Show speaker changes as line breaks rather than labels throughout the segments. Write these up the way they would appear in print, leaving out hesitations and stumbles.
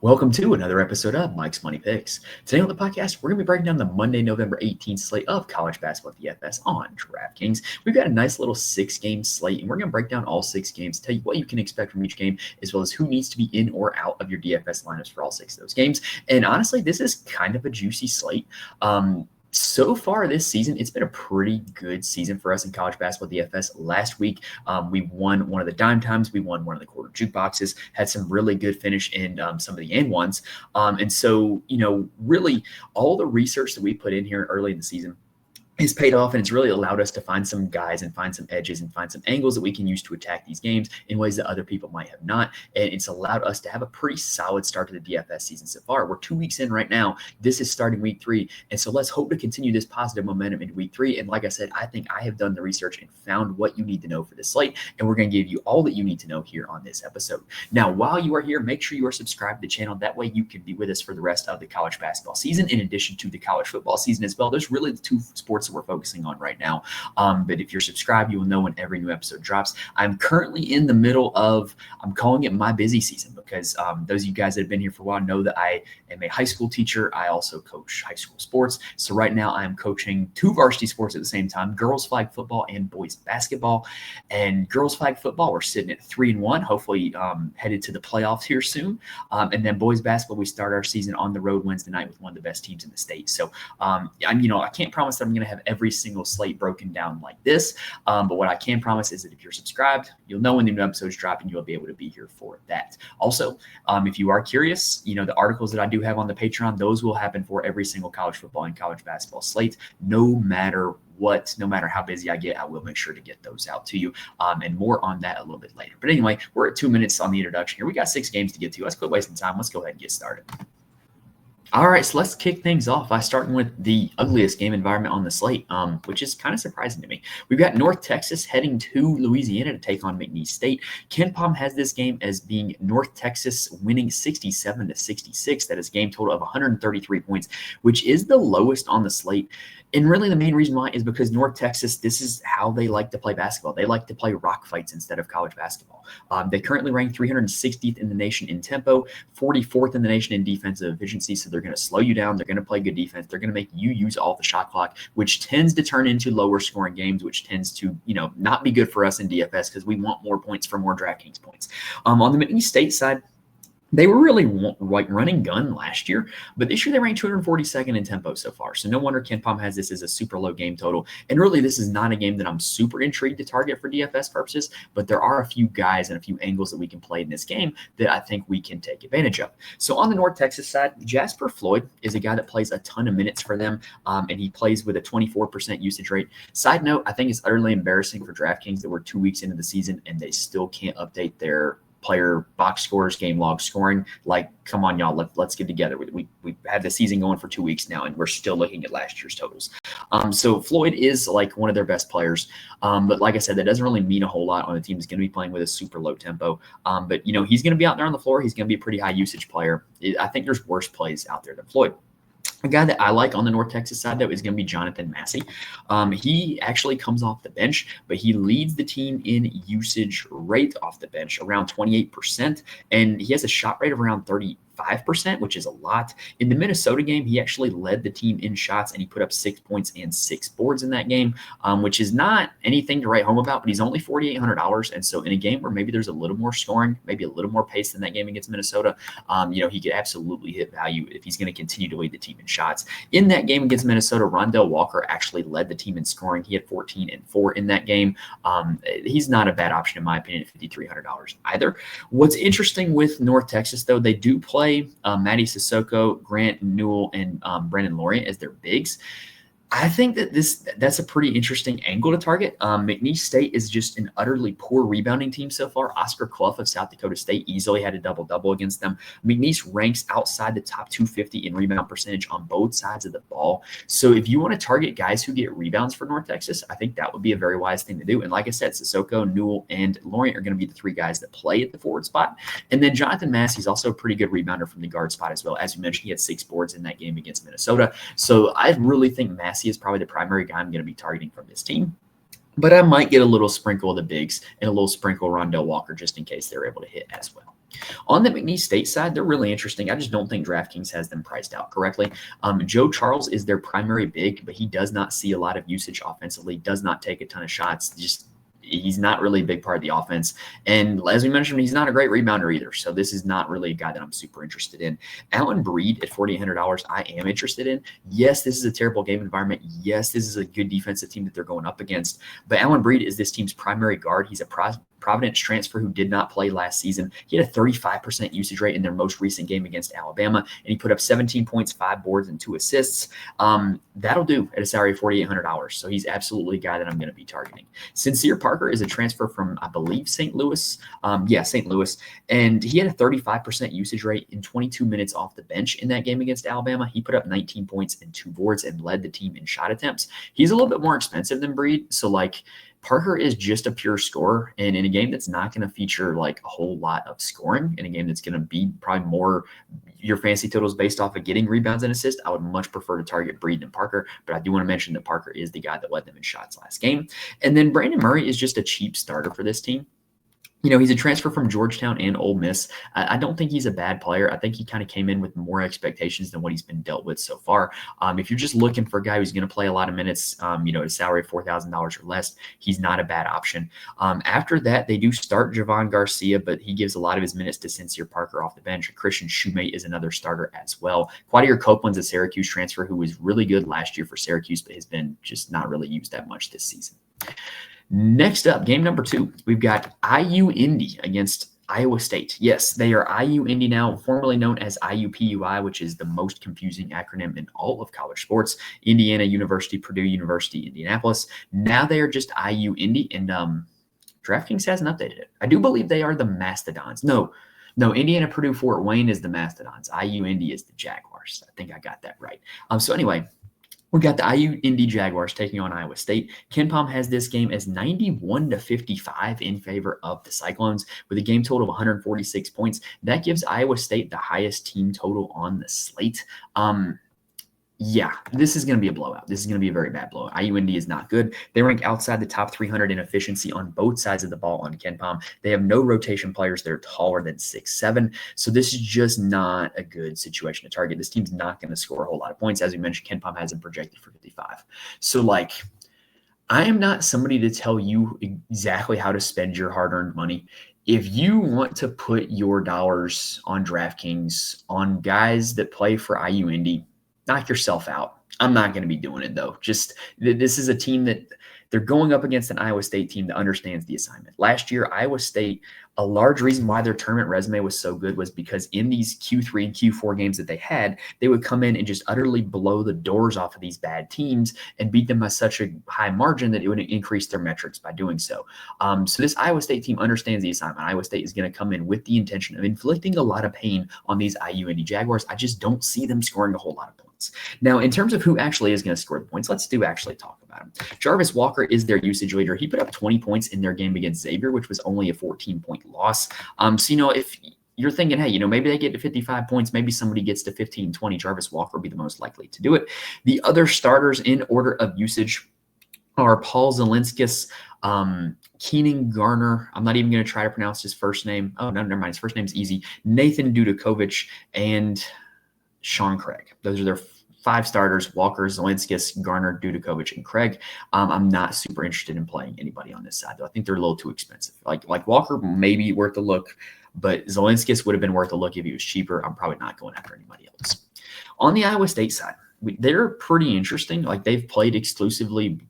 Welcome to another episode of Mike's Money Picks. Today on the podcast, we're going to be breaking down the Monday, November 18th slate of college basketball DFS on DraftKings. We've got a nice little 6-game slate, and we're going to break down all 6 games, tell you what you can expect from each game, as well as who needs to be in or out of your DFS lineups for all 6 of those games. And honestly, this is kind of a juicy slate. So far this season, it's been a pretty good season for us in college basketball DFS. Last week, we won one of the dime times. We won one of the quarter jukeboxes, had some really good finish in some of the and ones. And so, really all the research that we put in here early in the season is paid off, and it's really allowed us to find some guys and find some edges and find some angles that we can use to attack these games in ways that other people might have not. And it's allowed us to have a pretty solid start to the DFS season so far. We're 2 weeks in right now. This is starting week 3. And so let's hope to continue this positive momentum in week 3. And like I said, I think I have done the research and found what you need to know for this slate. And we're going to give you all that you need to know here on this episode. Now, while you are here, make sure you are subscribed to the channel. That way you can be with us for the rest of the college basketball season, in addition to the college football season as well. There's really the 2 sports we're focusing on right now. But if you're subscribed, you will know when every new episode drops. I'm currently in the middle of, I'm calling it my busy season, because those of you guys that have been here for a while know that I am a high school teacher. I also coach high school sports. So right now I'm coaching 2 varsity sports at the same time, girls flag football and boys basketball. And girls flag football, we're sitting at 3-1, hopefully headed to the playoffs here soon. And then boys basketball, we start our season on the road Wednesday night with one of the best teams in the state. So I can't promise that I'm going to have every single slate broken down like this. But what I can promise is that if you're subscribed, you'll know when the new episodes drop, and you'll be able to be here for that. Also, if you are curious, the articles that I do have on the Patreon, those will happen for every single college football and college basketball slate, no matter what, no matter how busy I get, I will make sure to get those out to you. And more on that a little bit later. But anyway, we're at 2 minutes on the introduction here. We got 6 games to get to. Let's quit wasting time. Let's go ahead and get started. All right, so let's kick things off by starting with the ugliest game environment on the slate, which is kind of surprising to me. We've got North Texas heading to Louisiana to take on McNeese State. KenPom has this game as being North Texas winning 67-66. That is game total of 133 points, which is the lowest on the slate. And really the main reason why is because North Texas, this is how they like to play basketball. They like to play rock fights instead of college basketball. They currently rank 360th in the nation in tempo, 44th in the nation in defensive efficiency. So they're going to slow you down. They're going to play good defense. They're going to make you use all the shot clock, which tends to turn into lower scoring games, which tends to, not be good for us in DFS because we want more points for more DraftKings points. On the McNeese State side, they were really running gun last year, but this year they ranked 242nd in tempo so far. So no wonder KenPom has this as a super low game total. And really, this is not a game that I'm super intrigued to target for DFS purposes, but there are a few guys and a few angles that we can play in this game that I think we can take advantage of. So on the North Texas side, Jasper Floyd is a guy that plays a ton of minutes for them, and he plays with a 24% usage rate. Side note, I think it's utterly embarrassing for DraftKings that we're 2 weeks into the season and they still can't update their player box scores, game log scoring. Like, come on, y'all, let's get together. We've had the season going for 2 weeks now, and we're still looking at last year's totals. So Floyd is like one of their best players. But like I said, that doesn't really mean a whole lot on a team that's going to be playing with a super low tempo. But, he's going to be out there on the floor. He's going to be a pretty high usage player. I think there's worse plays out there than Floyd. A guy that I like on the North Texas side, though, is going to be Jonathan Massey. He actually comes off the bench, but he leads the team in usage rate off the bench, around 28%, and he has a shot rate of around 35%, which is a lot. In the Minnesota game, he actually led the team in shots, and he put up 6 points and 6 boards in that game, which is not anything to write home about, but he's only $4,800. And so in a game where maybe there's a little more scoring, maybe a little more pace than that game against Minnesota, he could absolutely hit value if he's going to continue to lead the team in shots. In that game against Minnesota, Rondell Walker actually led the team in scoring. He had 14 and 4 in that game. He's not a bad option, in my opinion, at $5,300 either. What's interesting with North Texas, though, they do play Matty Sissoko, Grant Newell, and Brendan Lorient as their bigs. I think that that's a pretty interesting angle to target. McNeese State is just an utterly poor rebounding team so far. Oscar Clough of South Dakota State easily had a double-double against them. McNeese ranks outside the top 250 in rebound percentage on both sides of the ball. So if you want to target guys who get rebounds for North Texas, I think that would be a very wise thing to do. And like I said, Sissoko, Newell, and Lorient are going to be the 3 guys that play at the forward spot. And then Jonathan Massey is also a pretty good rebounder from the guard spot as well. As you mentioned, he had 6 boards in that game against Minnesota. So I really think Massey is probably the primary guy I'm going to be targeting from this team. But I might get a little sprinkle of the bigs and a little sprinkle of Rondell Walker just in case they're able to hit as well. On the McNeese State side, they're really interesting. I just don't think DraftKings has them priced out correctly. Joe Charles is their primary big, but he does not see a lot of usage offensively, does not take a ton of shots. He's not really a big part of the offense. And as we mentioned, he's not a great rebounder either. So this is not really a guy that I'm super interested in. Allen Breed at $4,800, I am interested in. Yes, this is a terrible game environment. Yes, this is a good defensive team that they're going up against. But Allen Breed is this team's primary guard. He's a Providence transfer who did not play last season. He had a 35% usage rate in their most recent game against Alabama, and he put up 17 points, 5 boards, and 2 assists. That'll do at a salary of $4,800. So he's absolutely a guy that I'm going to be targeting. Sincere Parker is a transfer from, I believe, St. Louis. St. Louis. And he had a 35% usage rate in 22 minutes off the bench in that game against Alabama. He put up 19 points and 2 boards and led the team in shot attempts. He's a little bit more expensive than Breed. So, Parker is just a pure scorer, and in a game that's not going to feature a whole lot of scoring, in a game that's going to be probably more your fantasy totals based off of getting rebounds and assists, I would much prefer to target Breed than Parker, but I do want to mention that Parker is the guy that led them in shots last game. And then Brandon Murray is just a cheap starter for this team. He's a transfer from Georgetown and Ole Miss. I don't think he's a bad player. I think he kind of came in with more expectations than what he's been dealt with so far. If you're just looking for a guy who's going to play a lot of minutes, at a salary of $4,000 or less, he's not a bad option. After that, they do start Javon Garcia, but he gives a lot of his minutes to Sincere Parker off the bench. Christian Shoemate is another starter as well. Quadir Copeland's a Syracuse transfer who was really good last year for Syracuse, but has been just not really used that much this season. Next up, game number 2, we've got IU Indy against Iowa State. Yes, they are IU Indy now, formerly known as IUPUI, which is the most confusing acronym in all of college sports. Indiana University, Purdue University, Indianapolis. Now they are just IU Indy, and DraftKings hasn't updated it. I do believe they are the Mastodons. No, Indiana, Purdue, Fort Wayne is the Mastodons. IU Indy is the Jaguars. I think I got that right. So anyway, we got the IU Indy Jaguars taking on Iowa State. KenPom has this game as 91-55 in favor of the Cyclones with a game total of 146 points. That gives Iowa State the highest team total on the slate. This is going to be a blowout. This is going to be a very bad blowout. IU Indy is not good. They rank outside the top 300 in efficiency on both sides of the ball on KenPom. They have no rotation players that are taller than 6'7". So this is just not a good situation to target. This team's not going to score a whole lot of points. As we mentioned, KenPom has them projected for 55. So I am not somebody to tell you exactly how to spend your hard-earned money. If you want to put your dollars on DraftKings on guys that play for IU Indy, knock yourself out. I'm not going to be doing it, though. This is a team that they're going up against an Iowa State team that understands the assignment. Last year, Iowa State, a large reason why their tournament resume was so good was because in these Q3 and Q4 games that they had, they would come in and just utterly blow the doors off of these bad teams and beat them by such a high margin that it would increase their metrics by doing so. So this Iowa State team understands the assignment. Iowa State is going to come in with the intention of inflicting a lot of pain on these IU Indy Jaguars. I just don't see them scoring a whole lot of points. Now, in terms of who actually is going to score the points, let's actually talk about him. Jarvis Walker is their usage leader. He put up 20 points in their game against Xavier, which was only a 14-point loss. So, if you're thinking, hey, maybe they get to 55 points, maybe somebody gets to 15, 20, Jarvis Walker will be the most likely to do it. The other starters in order of usage are Paul Zelinskis, Keenan Garner. I'm not even going to try to pronounce his first name. Oh, no, never mind. His first name's easy. Nathan Dudakovich and Sean Craig. Those are their 5 starters: Walker, Zelinskis, Garner, Dudakovich, and Craig. I'm not super interested in playing anybody on this side, though. I think they're a little too expensive. Like Walker may be worth a look, but Zelinskis would have been worth a look if he was cheaper. I'm probably not going after anybody else. On the Iowa State side, they're pretty interesting. They've played exclusively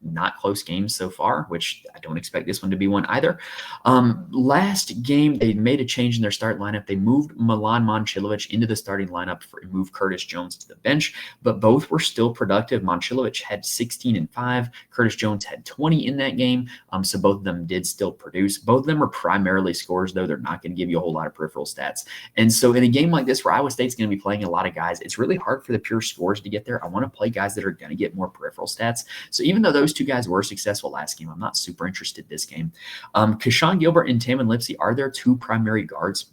not close games so far, which I don't expect this one to be one either. Last game, they made a change in their start lineup. They moved Milan Momcilovic into the starting lineup and moved Curtis Jones to the bench, but both were still productive. Momcilovic had 16 and 5. Curtis Jones had 20 in that game, so both of them did still produce. Both of them are primarily scorers, though. They're not going to give you a whole lot of peripheral stats. And so in a game like this where Iowa State's going to be playing a lot of guys, it's really hard for the pure scores to get there. I want to play guys that are going to get more peripheral stats. So even though those 2 guys were successful last game, I'm not super interested this game. Kashawn Gilbert and Tamin Lipsey are their 2 primary guards.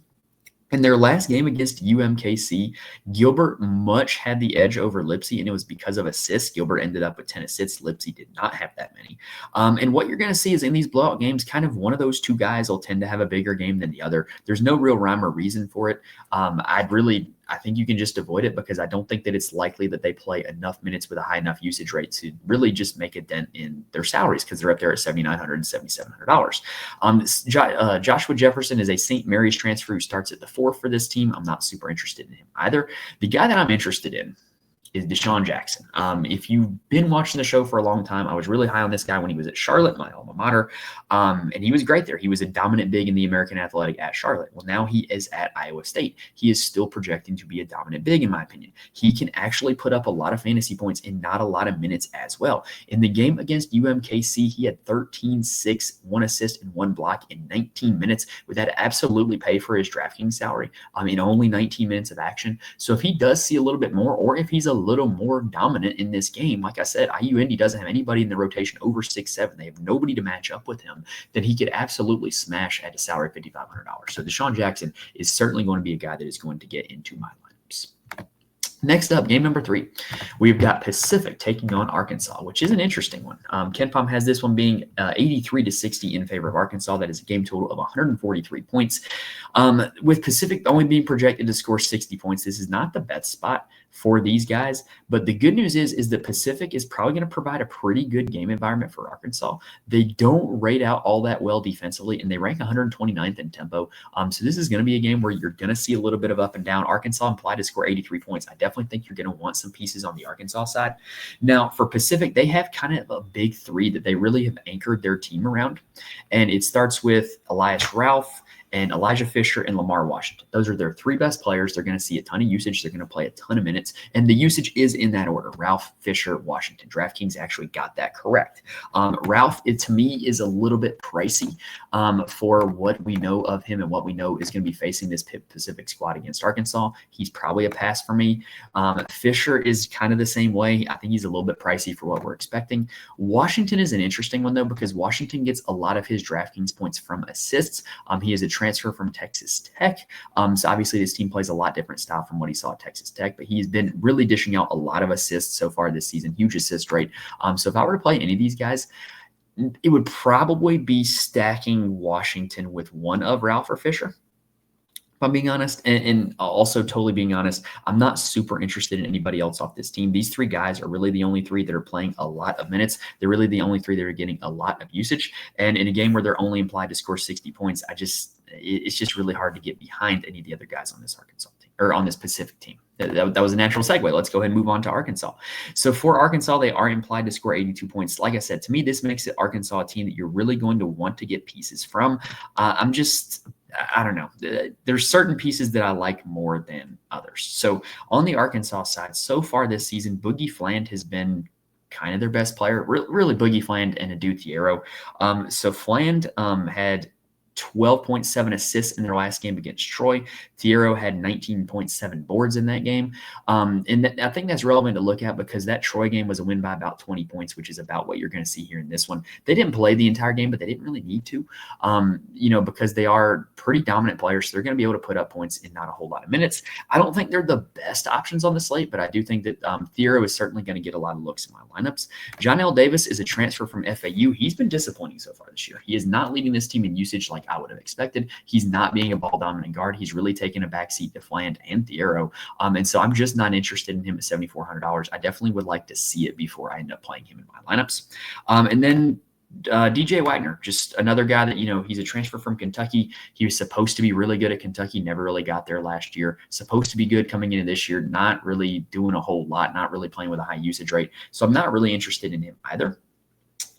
In their last game against UMKC, Gilbert much had the edge over Lipsy, and it was because of assists. Gilbert ended up with 10 assists. Lipsy did not have that many. And what you're going to see is in these blowout games, kind of one of those two guys will tend to have a bigger game than the other. There's no real rhyme or reason for it. I think you can just avoid it because I don't think that it's likely that they play enough minutes with a high enough usage rate to really just make a dent in their salaries because they're up there at $7,900 and $7,700. Joshua Jefferson is a St. Mary's transfer who starts at the 4 for this team. I'm not super interested in him either. The guy that I'm interested in is Deshaun Jackson. If you've been watching the show for a long time, I was really high on this guy when he was at Charlotte, my alma mater, and he was great there. He was a dominant big in the American Athletic at Charlotte. Well, now he is at Iowa State. He is still projecting to be a dominant big, in my opinion. He can actually put up a lot of fantasy points and not a lot of minutes as well. In the game against UMKC, he had 13, 6, 1 assist, and 1 block in 19 minutes. Would that absolutely pay for his DraftKings salary? In only 19 minutes of action. So if he does see a little bit more, or if he's a little more dominant in this game, like I said, IU Indy doesn't have anybody in the rotation over 6'7". They have nobody to match up with him. Then he could absolutely smash at a salary of $5,500. So Deshaun Jackson is certainly going to be a guy that is going to get into my lineups. Next up, game number 3, we've got Pacific taking on Arkansas, which is an interesting one. KenPom has this one being 83-60 in favor of Arkansas. That is a game total of 143 points. With Pacific only being projected to score 60 points, this is not the best spot for these guys. But the good news is that Pacific is probably going to provide a pretty good game environment for Arkansas. They don't rate out all that well defensively, and they rank 129th in tempo. So this is going to be a game where you're going to see a little bit of up and down. Arkansas implied to score 83 points. I definitely think you're going to want some pieces on the Arkansas side. Now, for Pacific, they have kind of a big 3 that they really have anchored their team around. And it starts with Elias Ralph and Elijah Fisher and Lamar Washington. Those are their 3 best players. They're going to see a ton of usage. They're going to play a ton of minutes. And the usage is in that order: Ralph, Fisher, Washington. DraftKings actually got that correct. Ralph, to me, is a little bit pricey for what we know of him and what we know is going to be facing this Pacific squad against Arkansas. He's probably a pass for me. Fisher is kind of the same way. I think he's a little bit pricey for what we're expecting. Washington is an interesting one, though, because Washington gets a lot of his DraftKings points from assists. He is a transfer from Texas Tech. So obviously this team plays a lot different style from what he saw at Texas Tech, but he's been really dishing out a lot of assists so far this season, huge assist rate. So if I were to play any of these guys, it would probably be stacking Washington with one of Ralph or Fisher, if I'm being honest, and also totally being honest, I'm not super interested in anybody else off this team. These 3 guys are really the only 3 that are playing a lot of minutes. They're really the only 3 that are getting a lot of usage. And in a game where they're only implied to score 60 points, it's just really hard to get behind any of the other guys on this Arkansas team or on this Pacific team. That was a natural segue. Let's go ahead and move on to Arkansas. So for Arkansas, they are implied to score 82 points. Like I said, to me, this makes it Arkansas a team that you're really going to want to get pieces from. I don't know. There's certain pieces that I like more than others. So on the Arkansas side, so far this season, Boogie Fland has been kind of their best player. Really Boogie Fland and Adu Thiero. So Fland had 12.7 assists in their last game against Troy. Thiero had 19.7 boards in that game. I think that's relevant to look at because that Troy game was a win by about 20 points, which is about what you're going to see here in this one. They didn't play the entire game, but they didn't really need to, because they are pretty dominant players. So they're going to be able to put up points in not a whole lot of minutes. I don't think they're the best options on the slate, but I do think that Thiero is certainly going to get a lot of looks in my lineups. John L. Davis is a transfer from FAU. He's been disappointing so far this year. He is not leading this team in usage like I would have expected. He's not being a ball dominant guard. He's really taken a backseat to Fland and Thiero. And so I'm just not interested in him at $7,400. I definitely would like to see it before I end up playing him in my lineups. And then DJ Wagner, just another guy that, he's a transfer from Kentucky. He was supposed to be really good at Kentucky, never really got there last year. Supposed to be good coming into this year, not really doing a whole lot, not really playing with a high usage rate. So I'm not really interested in him either.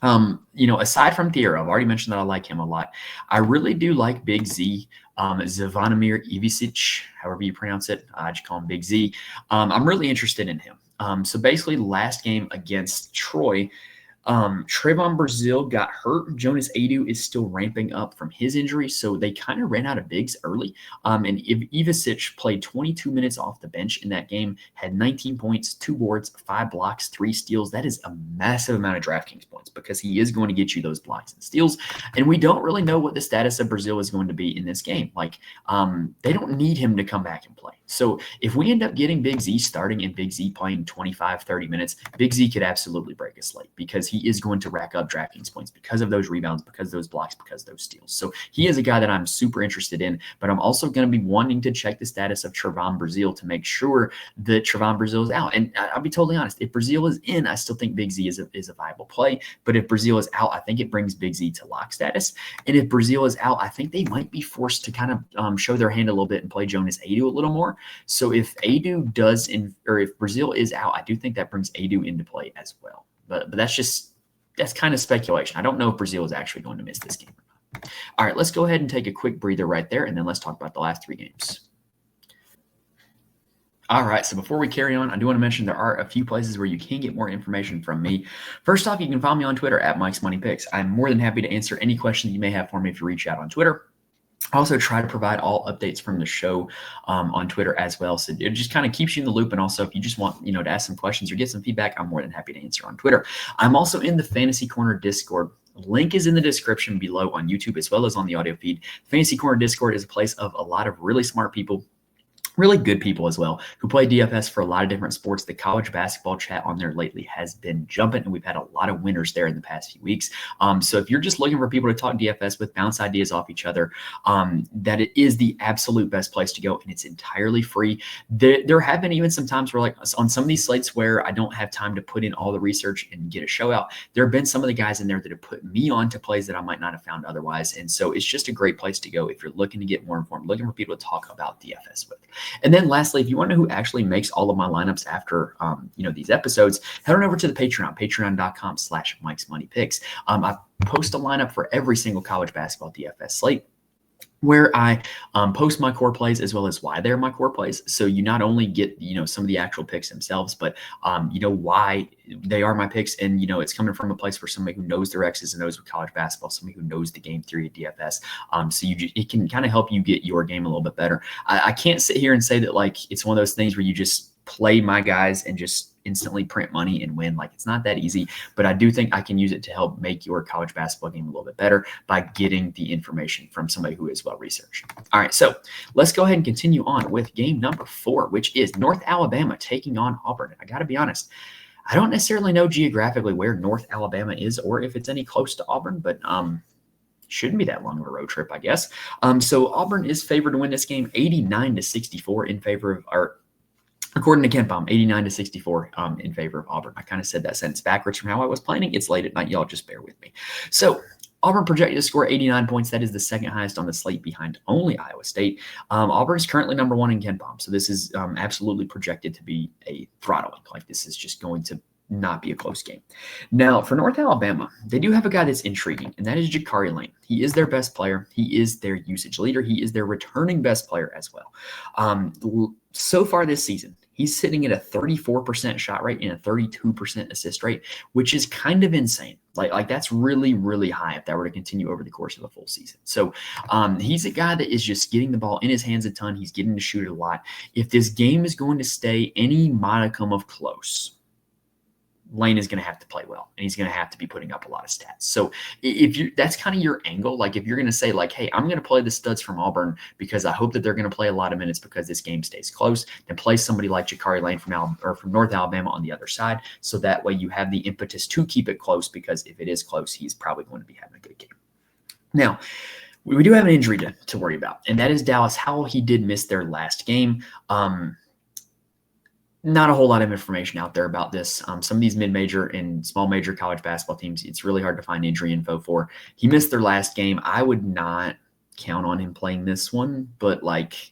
Aside from Thiero, I've already mentioned that I like him a lot. I really do like Big Z, Zvonimir Ivicic, however you pronounce it. I just call him Big Z. I'm really interested in him. So basically last game against Troy, Trayvon Brazile got hurt. Jonas Adu is still ramping up from his injury, so they kind of ran out of bigs early. And Ivasic played 22 minutes off the bench in that game, had 19 points, 2 boards, 5 blocks, 3 steals. That is a massive amount of DraftKings points because he is going to get you those blocks and steals. And we don't really know what the status of Brazile is going to be in this game. Like, they don't need him to come back and play. So if we end up getting Big Z starting and Big Z playing 25, 30 minutes, Big Z could absolutely break a slate because he is going to rack up DraftKings points because of those rebounds, because of those blocks, because of those steals. So he is a guy that I'm super interested in, but I'm also going to be wanting to check the status of Trayvon Brazile to make sure that Trayvon Brazile is out. And I'll be totally honest, if Brazile is in, I still think Big Z is a viable play. But if Brazile is out, I think it brings Big Z to lock status. And if Brazile is out, I think they might be forced to kind of show their hand a little bit and play Jonas Adu a little more. So if Adu does, or if Brazile is out, I do think that brings Adu into play as well. But that's kind of speculation. I don't know if Brazile is actually going to miss this game or not. All right, let's go ahead and take a quick breather right there, and then let's talk about the last 3 games. All right, so before we carry on, I do want to mention there are a few places where you can get more information from me. First off, you can follow me on Twitter at Mike's Money Picks. I'm more than happy to answer any questions you may have for me if you reach out on Twitter. I also try to provide all updates from the show on Twitter as well. So it just kind of keeps you in the loop. And also, if you just want, to ask some questions or get some feedback, I'm more than happy to answer on Twitter. I'm also in the Fantasy Corner Discord. Link is in the description below on YouTube as well as on the audio feed. Fantasy Corner Discord is a place of a lot of really smart people, really good people as well, who play DFS for a lot of different sports. The college basketball chat on there lately has been jumping, and we've had a lot of winners there in the past few weeks. So if you're just looking for people to talk DFS with, bounce ideas off each other, that it is the absolute best place to go, and it's entirely free. There have been even some times where, like on some of these slates where I don't have time to put in all the research and get a show out, there have been some of the guys in there that have put me on to plays that I might not have found otherwise. And so it's just a great place to go if you're looking to get more informed, looking for people to talk about DFS with. And then lastly, if you want to know who actually makes all of my lineups after, these episodes, head on over to the Patreon, patreon.com/Mike's Money Picks. I post a lineup for every single college basketball DFS slate, where I post my core plays as well as why they're my core plays. So you not only get, some of the actual picks themselves, but, why they are my picks. And, it's coming from a place where somebody who knows their X's and O's with college basketball, somebody who knows the game theory of DFS. So it can kind of help you get your game a little bit better. I can't sit here and say that like it's one of those things where you just play my guys and just instantly print money and win. Like, it's not that easy, but I do think I can use it to help make your college basketball game a little bit better by getting the information from somebody who is well researched. All right, so let's go ahead and continue on with game number 4, which is North Alabama taking on Auburn. I got to be honest, I don't necessarily know geographically where North Alabama is or if it's any close to Auburn, but shouldn't be that long of a road trip, I guess. So Auburn is favored to win this game 89-64 in favor of our. According to KenPom, 89-64 in favor of Auburn. I kind of said that sentence backwards from how I was planning. It's late at night. Y'all just bear with me. So Auburn projected to score 89 points. That is the second highest on the slate behind only Iowa State. Auburn is currently number 1 in KenPom. So this is absolutely projected to be a throttling. Like, this is just going to not be a close game. Now, for North Alabama, they do have a guy that's intriguing, and that is Jakari Lane. He is their best player. He is their usage leader. He is their returning best player as well. So far this season, he's sitting at a 34% shot rate and a 32% assist rate, which is kind of insane. Like that's really, really high if that were to continue over the course of a full season. So he's a guy that is just getting the ball in his hands a ton. He's getting to shoot it a lot. If this game is going to stay any modicum of close, Lane is going to have to play well, and he's going to have to be putting up a lot of stats. So that's kind of your angle. Like, if you're going to say like, hey, I'm going to play the studs from Auburn because I hope that they're going to play a lot of minutes because this game stays close, then play somebody like Jakari Lane from North Alabama on the other side. So that way you have the impetus to keep it close, because if it is close, he's probably going to be having a good game. Now, we do have an injury to worry about, and that is Dallas Howell. He did miss their last game. Not a whole lot of information out there about this. Some of these mid-major and small major college basketball teams, it's really hard to find injury info for. He missed their last game. I would not count on him playing this one, but like,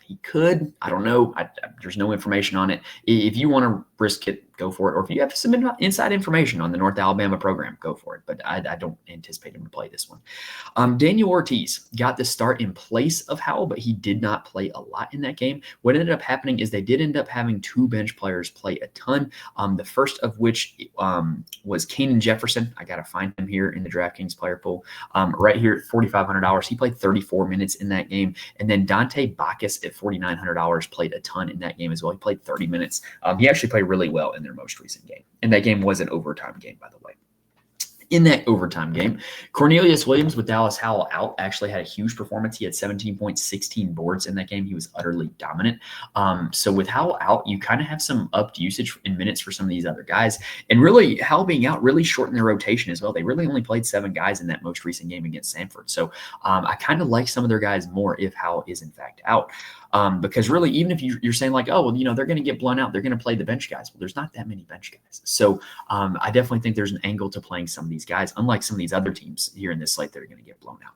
he could. I don't know. There's no information on it. If you want to risk it, go for it. Or if you have some inside information on the North Alabama program, go for it. But I don't anticipate him to play this one. Daniel Ortiz got the start in place of Howell, but he did not play a lot in that game. What ended up happening is they did end up having two bench players play a ton. The first of which was Kanan Jefferson. I got to find him here in the DraftKings player pool. Right here at $4,500. He played 34 minutes in that game. And then Dante Bacchus at $4,900 played a ton in that game as well. He played 30 minutes. He actually played really well in their most recent game. And that game was an overtime game, by the way. In that overtime game, Cornelius Williams, with Dallas Howell out, actually had a huge performance. He had 17.16 boards in that game. He was utterly dominant. So with Howell out, you kind of have some upped usage in minutes for some of these other guys. And really, Howell being out really shortened their rotation as well. They really only played 7 guys in that most recent game against Samford. So I kind of like some of their guys more if Howell is in fact out. Because really, even if you're saying like, oh, well, they're going to get blown out, they're going to play the bench guys. Well, there's not that many bench guys. So I definitely think there's an angle to playing some of these guys, unlike some of these other teams here in this slate that are going to get blown out.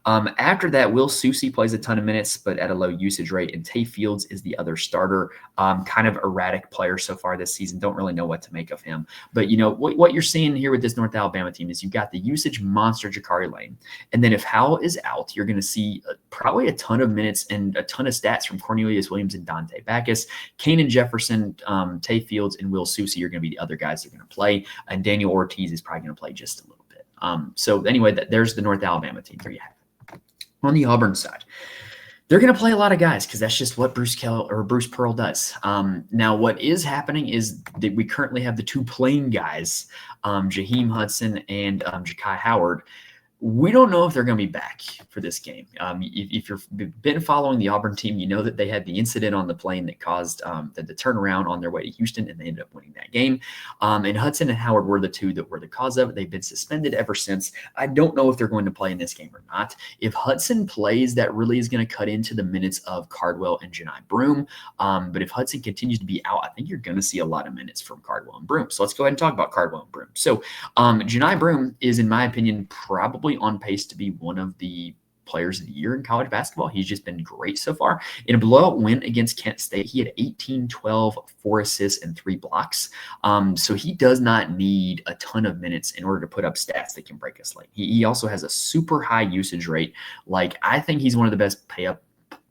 After that, Will Susie plays a ton of minutes, but at a low usage rate. And Tay Fields is the other starter, kind of erratic player so far this season. Don't really know what to make of him. But, what you're seeing here with this North Alabama team is you've got the usage monster Jakari Lane. And then if Howell is out, you're going to see probably a ton of minutes and a ton of stats from Cornelius Williams and Dante Bacchus. Kanan Jefferson, Tay Fields, and Will Susie are going to be the other guys that are going to play. And Daniel Ortiz is probably going to play just a little bit. So anyway, there's the North Alabama team. There you have it. On the Auburn side, they're going to play a lot of guys because that's just what Bruce Pearl does. Now, what is happening is that we currently have the two playing guys, Jaheim Hudson and Ja'Kai Howard. We don't know if they're going to be back for this game. If you've been following the Auburn team, you know that they had the incident on the plane that caused the turnaround on their way to Houston, and they ended up winning that game. And Hudson and Howard were the two that were the cause of it. They've been suspended ever since. I don't know if they're going to play in this game or not. If Hudson plays, that really is going to cut into the minutes of Cardwell and Janai Broome. But if Hudson continues to be out, I think you're going to see a lot of minutes from Cardwell and Broome. So let's go ahead and talk about Cardwell and Broome. So Janai Broome is, in my opinion, probably on pace to be one of the players of the year in college basketball. He's just been great so far. In a blowout win against Kent State, he had 18, 12, 4 assists, and 3 blocks. So he does not need a ton of minutes in order to put up stats that can break a slate. He also has a super high usage rate. Like, I think he's one of the best pay-up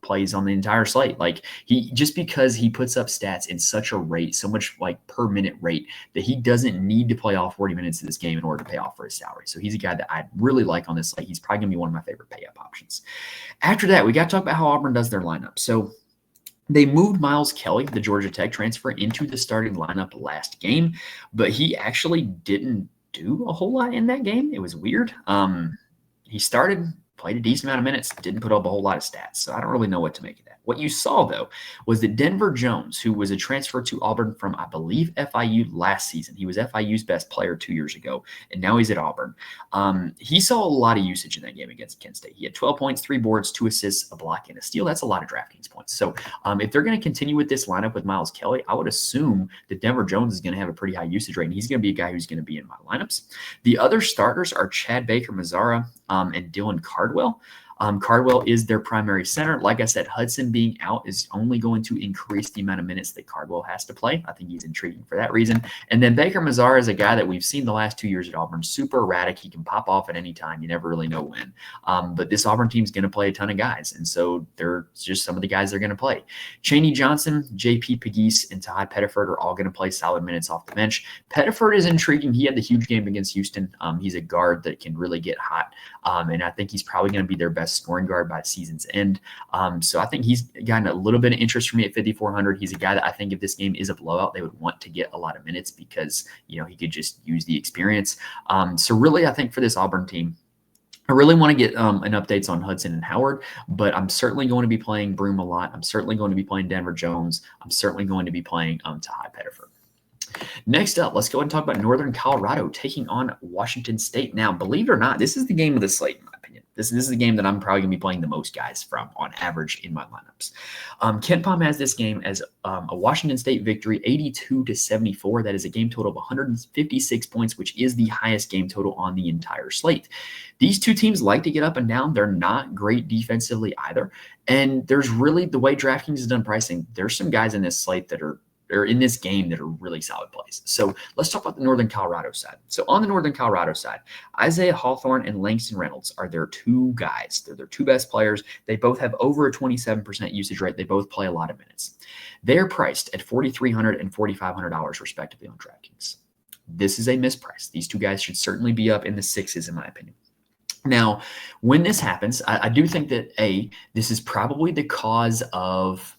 plays on the entire slate. Like, just because he puts up stats in such a rate, so much like per minute rate, that he doesn't need to play all 40 minutes of this game in order to pay off for his salary. So he's a guy that I really like on this slate. He's probably gonna be one of my favorite pay up options. After that, we got to talk about how Auburn does their lineup. So they moved Miles Kelly, the Georgia Tech transfer, into the starting lineup last game, but he actually didn't do a whole lot in that game. It was weird. He started, played a decent amount of minutes, didn't put up a whole lot of stats. So I don't really know what to make of that. What you saw, though, was that Denver Jones, who was a transfer to Auburn from, I believe, FIU last season. He was FIU's best player 2 years ago, and now he's at Auburn. He saw a lot of usage in that game against Kent State. He had 12 points, 3 boards, 2 assists, a block, and a steal. That's a lot of DraftKings points. So if they're going to continue with this lineup with Miles Kelly, I would assume that Denver Jones is going to have a pretty high usage rate, and he's going to be a guy who's going to be in my lineups. The other starters are Chad Baker-Mazara and Dylan Cardwell. Cardwell is their primary center. Like I said, Hudson being out is only going to increase the amount of minutes that Cardwell has to play. I think he's intriguing for that reason. And then Baker-Mazara is a guy that we've seen the last 2 years at Auburn. Super erratic. He can pop off at any time. You never really know when. But this Auburn team is going to play a ton of guys. And so they're just some of the guys they're going to play. Chaney Johnson, JP Pegues, and Tahai Pettiford are all going to play solid minutes off the bench. Pettiford is intriguing. He had the huge game against Houston. He's a guard that can really get hot. And I think he's probably going to be their best scoring guard by season's end. So I think he's gotten a little bit of interest from me at 5,400. He's a guy that I think if this game is a blowout, they would want to get a lot of minutes because, he could just use the experience. So really, I think for this Auburn team, I really want to get an updates on Hudson and Howard, but I'm certainly going to be playing Broome a lot. I'm certainly going to be playing Denver Jones. I'm certainly going to be playing Tahai Pettiford. Next up, let's go and talk about Northern Colorado taking on Washington State. Now, believe it or not, this is the game of the slate, in my opinion. This is the game that I'm probably going to be playing the most guys from on average in my lineups. Ken Pom has this game as a Washington State victory, 82-74. That is a game total of 156 points, which is the highest game total on the entire slate. These two teams like to get up and down. They're not great defensively either. And there's really, the way DraftKings has done pricing, there's some guys in this slate that are or in this game that are really solid plays. So let's talk about the Northern Colorado side. So on the Northern Colorado side, Isaiah Hawthorne and Langston Reynolds are their two guys. They're their two best players. They both have over a 27% usage rate. They both play a lot of minutes. They're priced at $4,300 and $4,500 respectively on DraftKings. This is a misprice. These two guys should certainly be up in the sixes, in my opinion. Now, when this happens, I do think that, this is probably the cause of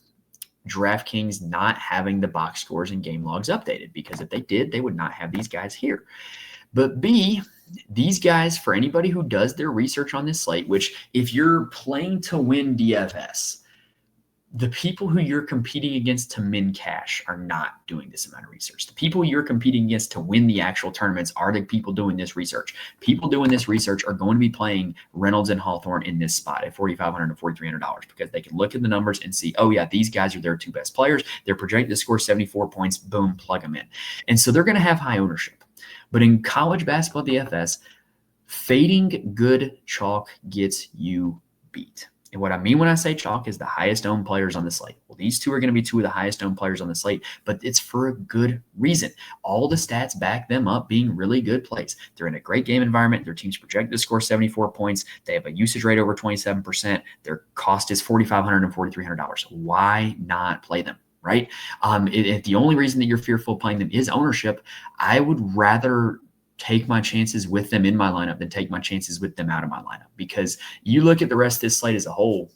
DraftKings not having the box scores and game logs updated, because if they did, they would not have these guys here. But B, these guys, for anybody who does their research on this slate, which if you're playing to win DFS, the people who you're competing against to min cash are not doing this amount of research. The people you're competing against to win the actual tournaments are the people doing this research. People doing this research are going to be playing Reynolds and Hawthorne in this spot at $4,500 to $4,300 because they can look at the numbers and see, oh yeah, these guys are their two best players. They're projected to score 74 points. Boom, plug them in. And so they're going to have high ownership. But in college basketball DFS, fading good chalk gets you beat. And what I mean when I say chalk is the highest owned players on the slate. Well, these two are going to be two of the highest owned players on the slate, but it's for a good reason. All the stats back them up being really good plays. They're in a great game environment. Their team's projected to score 74 points. They have a usage rate over 27%. Their cost is $4,500 and $4,300. Why not play them? Right? If the only reason that you're fearful of playing them is ownership, I would rather take my chances with them in my lineup than take my chances with them out of my lineup, because you look at the rest of this slate as a whole,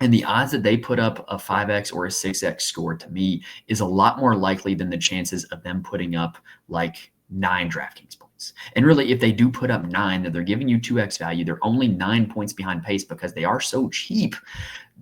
and the odds that they put up a 5x or a 6x score to me is a lot more likely than the chances of them putting up like 9 DraftKings points. And really, if they do put up 9, that they're giving you 2x value, they're only 9 points behind pace because they are so cheap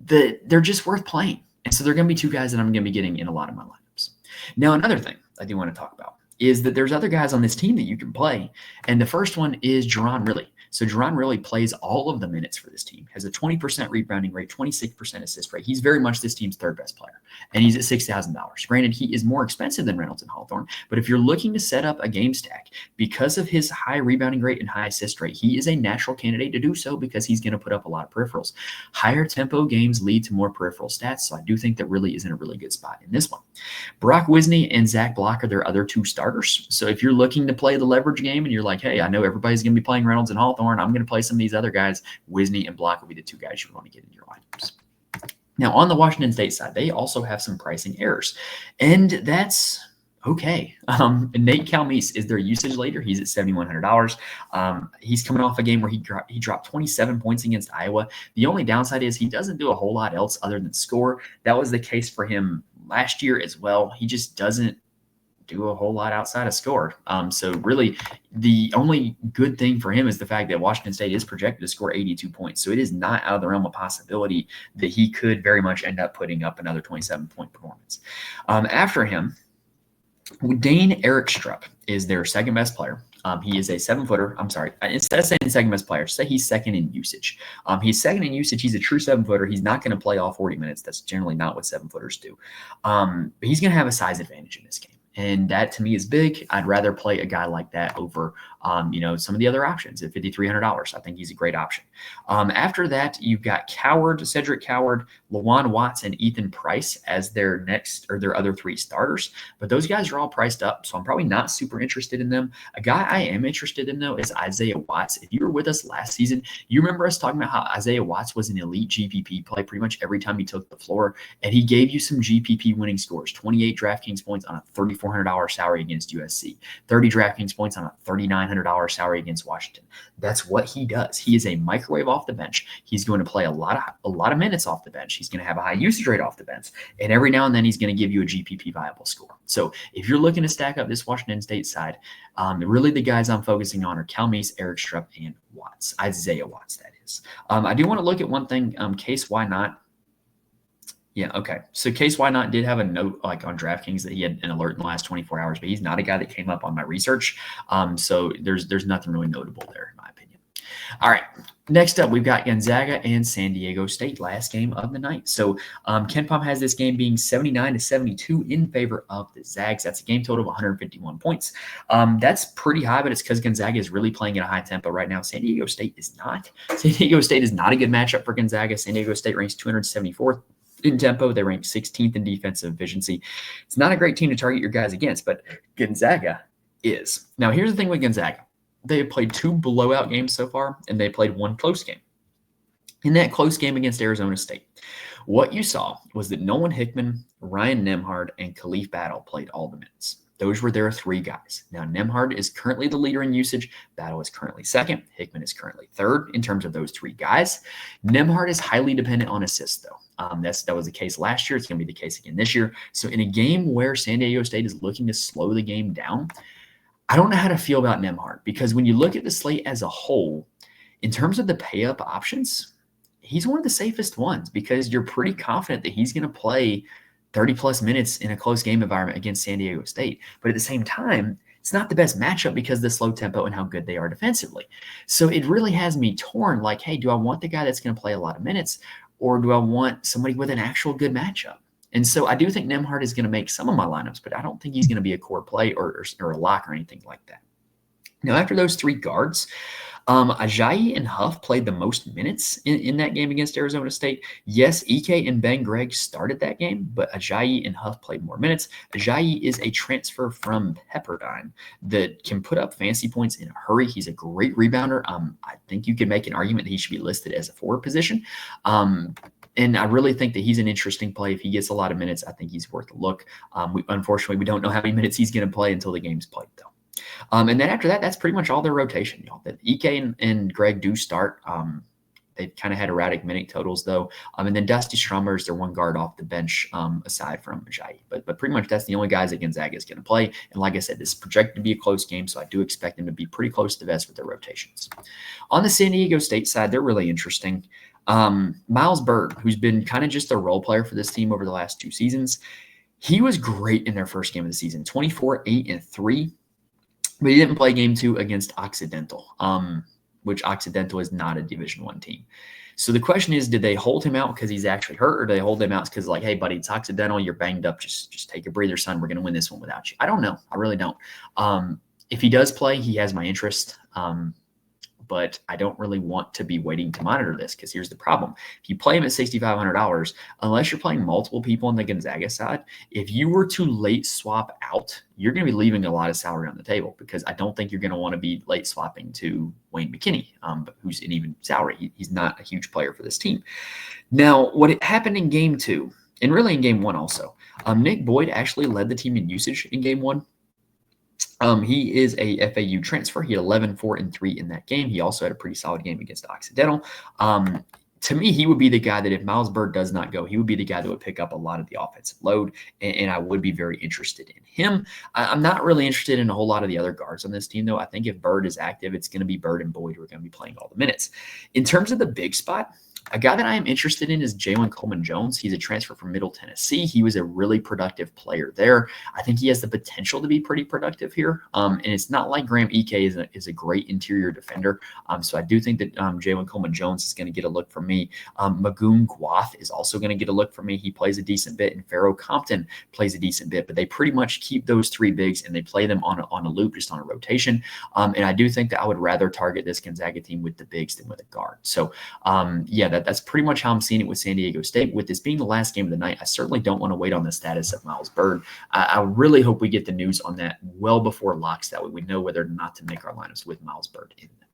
that they're just worth playing. And so they're going to be two guys that I'm going to be getting in a lot of my lineups. Now, another thing I do want to talk about is that there's other guys on this team that you can play. And the first one is Jerron Riley. So Jerron Riley plays all of the minutes for this team, has a 20% rebounding rate, 26% assist rate. He's very much this team's third best player, and he's at $6,000. Granted, he is more expensive than Reynolds and Hawthorne, but if you're looking to set up a game stack, because of his high rebounding rate and high assist rate, he is a natural candidate to do so because he's going to put up a lot of peripherals. Higher tempo games lead to more peripheral stats, so I do think that Riley is in a really good spot in this one. Brock Wisney and Zach Block are their other two starters. So if you're looking to play the leverage game and you're like, hey, I know everybody's going to be playing Reynolds and Hawthorne, I'm going to play some of these other guys, Wisney and Block will be the two guys you want to get in your lineups. Now, on the Washington State side, they also have some pricing errors, and that's okay. Nate Calmese is their usage leader. He's at $7,100. He's coming off a game where he dropped 27 points against Iowa. The only downside is he doesn't do a whole lot else other than score. That was the case for him last year as well. He just doesn't do a whole lot outside of score. So really, the only good thing for him is the fact that Washington State is projected to score 82 points. So it is not out of the realm of possibility that he could very much end up putting up another 27-point performance. After him, Dane Erikstrup is their second best player. He is a 7-footer. I'm sorry. Instead of saying second best player, say he's second in usage. He's second in usage. He's a true 7-footer. He's not going to play all 40 minutes. That's generally not what 7-footers do. But he's going to have a size advantage in this game. And that to me is big. I'd rather play a guy like that over, some of the other options at $5,300. I think he's a great option. After that, you've got Cedric Coward, Lawan Watts, and Ethan Price as their other 3 starters. But those guys are all priced up, so I'm probably not super interested in them. A guy I am interested in, though, is Isaiah Watts. If you were with us last season, you remember us talking about how Isaiah Watts was an elite GPP play pretty much every time he took the floor, and he gave you some GPP winning scores, 28 DraftKings points on a $3,400 salary against USC, 30 DraftKings points on a $3,900 salary against Washington. That's what he does. He is a microwave off the bench. He's going to play a lot of minutes off the bench. He's going to have a high usage rate off the bench, and every now and then he's going to give you a GPP viable score. So if you're looking to stack up this Washington State side, really the guys I'm focusing on are Calmese, Erikstrup, and Watts. Isaiah Watts, that is. I do want to look at one thing. Case Why Not. Yeah, okay. So Case Why Not did have a note like on DraftKings that he had an alert in the last 24 hours, but he's not a guy that came up on my research. So there's nothing really notable there in my opinion. All right. Next up, we've got Gonzaga and San Diego State, last game of the night. So KenPom has this game being 79-72 in favor of the Zags. That's a game total of 151 points. That's pretty high, but it's because Gonzaga is really playing at a high tempo right now. San Diego State is not. San Diego State is not a good matchup for Gonzaga. San Diego State ranks 274th in tempo. They rank 16th in defensive efficiency. It's not a great team to target your guys against, but Gonzaga is. Now, here's the thing with Gonzaga. They have played 2 blowout games so far, and they played 1 close game. In that close game against Arizona State, what you saw was that Nolan Hickman, Ryan Nembhard, and Khalif Battle played all the minutes. Those were their 3 guys. Now, Nembhard is currently the leader in usage. Battle is currently second. Hickman is currently third in terms of those 3 guys. Nembhard is highly dependent on assists, though. That was the case last year. It's going to be the case again this year. So in a game where San Diego State is looking to slow the game down, I don't know how to feel about Nembhard, because when you look at the slate as a whole, in terms of the pay-up options, he's one of the safest ones, because you're pretty confident that he's going to play 30-plus minutes in a close game environment against San Diego State. But at the same time, it's not the best matchup because of the slow tempo and how good they are defensively. So it really has me torn, like, hey, do I want the guy that's going to play a lot of minutes, or do I want somebody with an actual good matchup? And so I do think Nembhard is going to make some of my lineups, but I don't think he's going to be a core play or a lock or anything like that. Now, after those 3 guards, Ajayi and Huff played the most minutes in that game against Arizona State. Yes, Ike and Ben Gregg started that game, but Ajayi and Huff played more minutes. Ajayi is a transfer from Pepperdine that can put up fancy points in a hurry. He's a great rebounder. I think you could make an argument that he should be listed as a forward position. And I really think that he's an interesting play. If he gets a lot of minutes, I think he's worth a look. Unfortunately, we don't know how many minutes he's going to play until the game's played, though. And then after that, that's pretty much all their rotation, y'all. That Ike and Greg do start. They've kind of had erratic minute totals, though. And then Dusty Strummer is their 1 guard off the bench, aside from Ajayi. But pretty much that's the only guys that Gonzaga is going to play. And like I said, this is projected to be a close game, so I do expect them to be pretty close to the vest with their rotations. On the San Diego State side, they're really interesting. Miles Byrd, who's been kind of just a role player for this team over the last 2 seasons, he was great in their first game of the season, 24, 8, and 3. But he didn't play game 2 against Occidental, which Occidental is not a Division I team. So the question is, did they hold him out because he's actually hurt, or do they hold him out because, like, hey, buddy, it's Occidental, you're banged up, just take a breather, son. We're going to win this one without you. I don't know. I really don't. If he does play, he has my interest. But I don't really want to be waiting to monitor this, because here's the problem. If you play him at $6,500, unless you're playing multiple people on the Gonzaga side, if you were to late swap out, you're going to be leaving a lot of salary on the table, because I don't think you're going to want to be late swapping to Wayne McKinney, who's in even salary. He's not a huge player for this team. Now, what happened in game 2, and really in game 1 also, Nick Boyd actually led the team in usage in game 1. He is a FAU transfer. He had 11, 4, and 3 in that game. He also had a pretty solid game against Occidental. To me, he would be the guy that if Miles Byrd does not go, he would be the guy that would pick up a lot of the offensive load, and I would be very interested in him. I'm not really interested in a whole lot of the other guards on this team, though. I think if Byrd is active, it's going to be Byrd and Boyd who are going to be playing all the minutes. In terms of the big spot, a guy that I am interested in is Jalen Coleman-Jones. He's a transfer from Middle Tennessee. He was a really productive player there. I think he has the potential to be pretty productive here. And it's not like Graham Ike is a great interior defender. So I do think that Jalen Coleman-Jones is going to get a look from me. Magoon Gwath is also going to get a look from me. He plays a decent bit, and Pharaoh Compton plays a decent bit. But they pretty much keep those 3 bigs, and they play them on a loop, just on a rotation. And I do think that I would rather target this Gonzaga team with the bigs than with a guard. So, yeah, that's pretty much how I'm seeing it with San Diego State. With this being the last game of the night, I certainly don't want to wait on the status of Miles Byrd. I really hope we get the news on that well before locks. That way we know whether or not to make our lineups with Miles Byrd in them.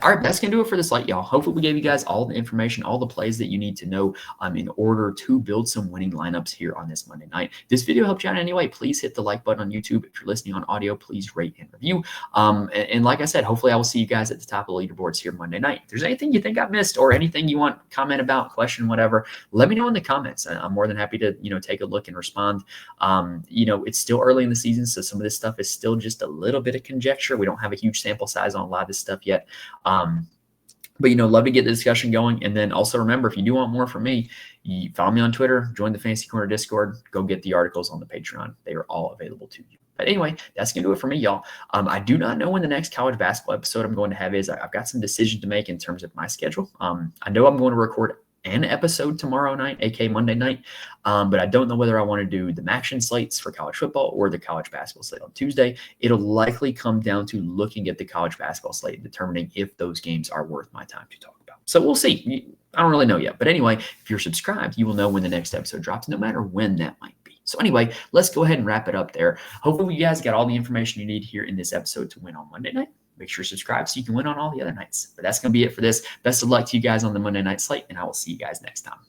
All right, that's going to do it for this slate, y'all. Hopefully we gave you guys all the information, all the plays that you need to know in order to build some winning lineups here on this Monday night. If this video helped you out in any way, please hit the like button on YouTube. If you're listening on audio, please rate and review. And like I said, hopefully I will see you guys at the top of the leaderboards here Monday night. If there's anything you think I missed or anything you want to comment about, question, whatever, let me know in the comments. I'm more than happy to, take a look and respond. It's still early in the season, so some of this stuff is still just a little bit of conjecture. We don't have a huge sample size on a lot of this stuff yet. But love to get the discussion going. And then also remember, if you do want more from me, you follow me on Twitter, join the Fantasy Corner Discord, go get the articles on the Patreon. They are all available to you. But anyway, that's going to do it for me, y'all. I do not know when the next college basketball episode I'm going to have is. I've got some decisions to make in terms of my schedule. I know I'm going to record an episode tomorrow night, aka Monday night, but I don't know whether I want to do the action slates for college football or the college basketball slate on Tuesday. It'll likely come down to looking at the college basketball slate and determining if those games are worth my time to talk about. So we'll see. I don't really know yet. But anyway, if you're subscribed, you will know when the next episode drops, no matter when that might be. So anyway, let's go ahead and wrap it up there. Hopefully you guys got all the information you need here in this episode to win on Monday night. Make sure to subscribe so you can win on all the other nights. But that's going to be it for this. Best of luck to you guys on the Monday night slate, and I will see you guys next time.